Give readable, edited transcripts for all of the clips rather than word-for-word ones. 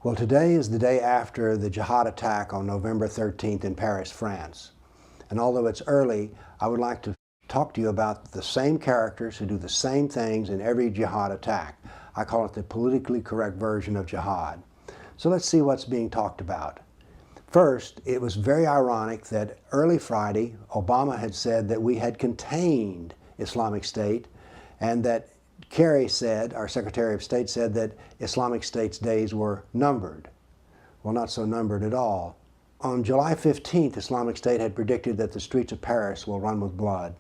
Well, today is the day after the Jihad attack on November 13th in Paris, France. And although it's early, I would like to talk to you about the same characters who do the same things in every Jihad attack. I call it the politically correct version of Jihad. So let's see what's being talked about. First, it was very ironic that early Friday, Obama had said that we had contained Islamic State, and that Kerry said, our Secretary of State said, that Islamic State's days were numbered. Well, not so numbered at all. On July 15th, Islamic State had predicted that the streets of Paris will run with blood.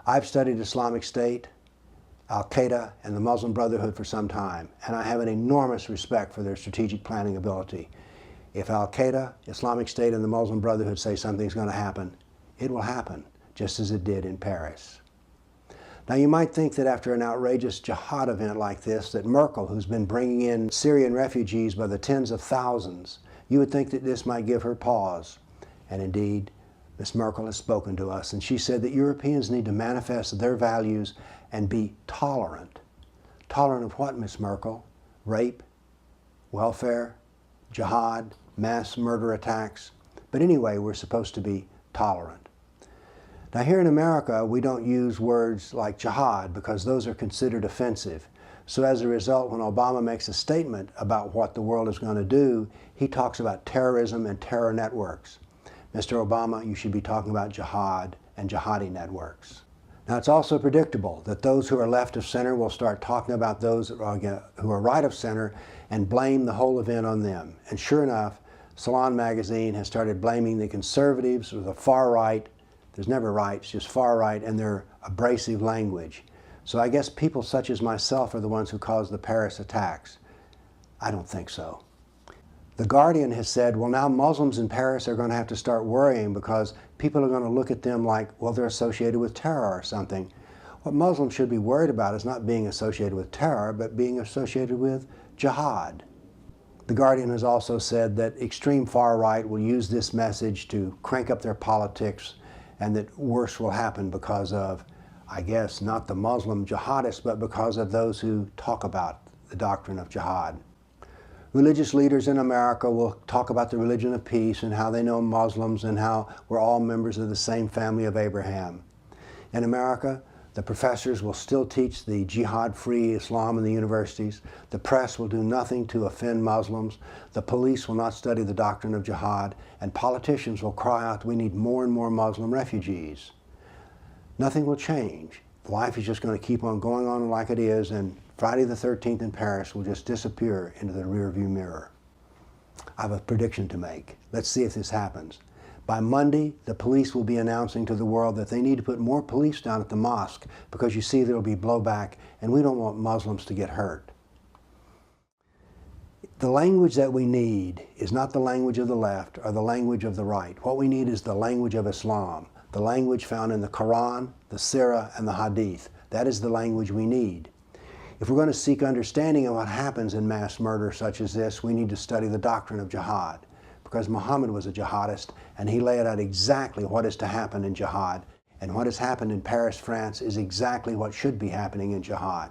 I've studied Islamic State, al-Qaeda, and the Muslim Brotherhood for some time, and I have an enormous respect for their strategic planning ability. If al-Qaeda, Islamic State, and the Muslim Brotherhood say something's going to happen, it will happen, just as it did in Paris. Now, you might think that after an outrageous jihad event like this, that Merkel, who's been bringing in Syrian refugees by the tens of thousands, you would think that this might give her pause. And indeed, Ms. Merkel has spoken to us, and she said that Europeans need to manifest their values and be tolerant. Tolerant of what, Ms. Merkel? Rape, welfare, jihad, mass murder attacks? But anyway, we're supposed to be tolerant. Now, here in America, we don't use words like jihad because those are considered offensive. So as a result, when Obama makes a statement about what the world is going to do, he talks about terrorism and terror networks. Mr. Obama, you should be talking about jihad and jihadi networks. Now, it's also predictable that those who are left of center will start talking about those who are right of center and blame the whole event on them. And sure enough, Salon magazine has started blaming the conservatives or the far right. There's never right, it's just far right, and their abrasive language. So I guess people such as myself are the ones who caused the Paris attacks. I don't think so. The Guardian has said, well, now Muslims in Paris are going to have to start worrying because people are going to look at them like, well, they're associated with terror or something. What Muslims should be worried about is not being associated with terror, but being associated with jihad. The Guardian has also said that extreme far right will use this message to crank up their politics, and that worse will happen because of, I guess, not the Muslim jihadists, but because of those who talk about the doctrine of jihad. Religious leaders in America will talk about the religion of peace and how they know Muslims and how we're all members of the same family of Abraham. In America, the professors will still teach the jihad-free Islam in the universities. The press will do nothing to offend Muslims. The police will not study the doctrine of jihad. And politicians will cry out, we need more and more Muslim refugees. Nothing will change. Life is just going to keep on going on like it is, and Friday the 13th in Paris will just disappear into the rearview mirror. I have a prediction to make. Let's see if this happens. By Monday, the police will be announcing to the world that they need to put more police down at the mosque because you see there will be blowback, and we don't want Muslims to get hurt. The language that we need is not the language of the left or the language of the right. What we need is the language of Islam, the language found in the Quran, the Sirah, and the Hadith. That is the language we need. If we're going to seek understanding of what happens in mass murder such as this, we need to study the doctrine of jihad. Because Muhammad was a jihadist, and he laid out exactly what is to happen in jihad. And what has happened in Paris, France, is exactly what should be happening in jihad.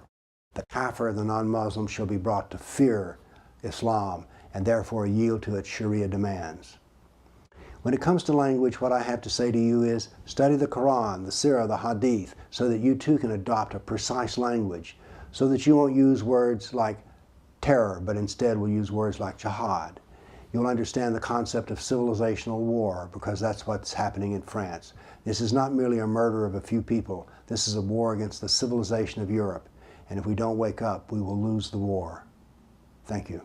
The kafir, the non-Muslim, shall be brought to fear Islam, and therefore yield to its Sharia demands. When it comes to language, what I have to say to you is, study the Quran, the Sirah, the Hadith, so that you too can adopt a precise language, so that you won't use words like terror, but instead will use words like jihad. You'll understand the concept of civilizational war, because that's what's happening in France. This is not merely a murder of a few people. This is a war against the civilization of Europe. And if we don't wake up, we will lose the war. Thank you.